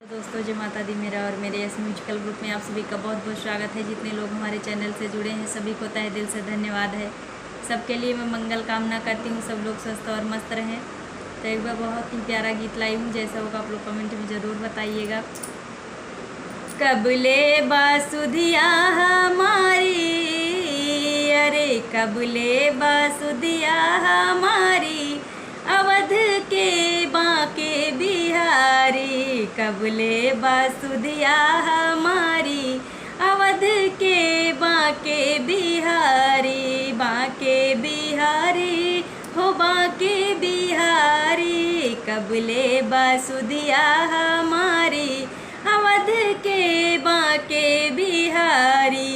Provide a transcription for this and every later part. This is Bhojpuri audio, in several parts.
दोस्तों जय माता दी। मेरा और मेरे इस म्यूजिकल ग्रुप में आप सभी का बहुत बहुत स्वागत है। जितने लोग हमारे चैनल से जुड़े हैं सभी को तहे दिल से धन्यवाद है। सबके लिए मैं मंगल कामना करती हूँ, सब लोग स्वस्थ और मस्त रहें। तो एक बार बहुत ही प्यारा गीत लाई हूँ, जैसा होगा आप लोग कमेंट में ज़रूर बताइएगा। कबले बासुधिया हमारी, अरे कबले बासुधिया हमारी, अवध के बांके बिहारी। कबले बासुधिया हमारी, अवध के बांके बिहारी। बांके बिहारी हो बांके बिहारी, कबले बासुधिया हमारी, अवध के बांके बिहारी।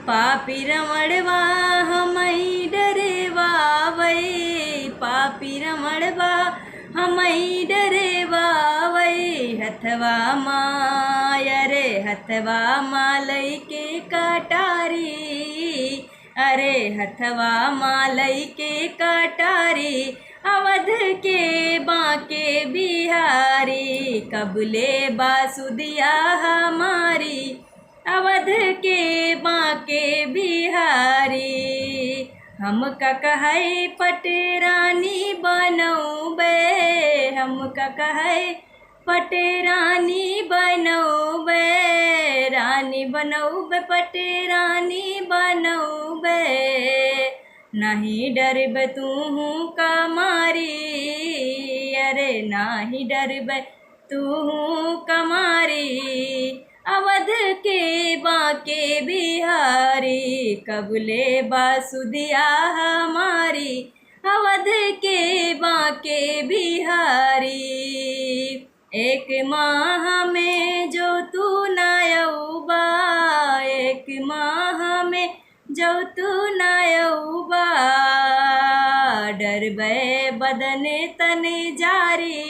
पापी रमणवा हमई डरेवा वै, पापी रमणवा हमई डरेवा वै। हथवा मायरे हथवा मालई के कटारी, अरे हथवा मालई के कटारी, अवध के बांके बिहारी। कबले बासुधिया हमारी, अवध के बांके बिहारी। हम कहे पटरानी बनौबे, हम कहे पटरानी बनौबे, रानी बनौबे पटरानी बनौबे। नहीं डरबे तूहू कमारी, अरे नहीं डरबे तूहू कमारी, अवध के बांके बिहारी। कबले बासुधिया हमारी, अवध के बांके बिहारी। एक माह में जो तू नायौबा, एक माह में जो तू नायौबा, डरबे बदने तने जारी,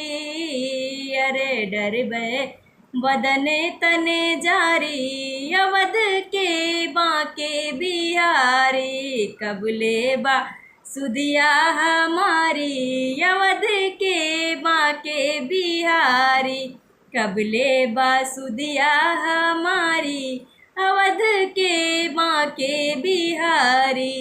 अरे डरबे बदने तने जारी, अवध के बांके बिहारी। कबले बासुधिया हमारी, अवध के बांके बिहारी। कबले बासुधिया हमारी, अवध के बांके बिहारी।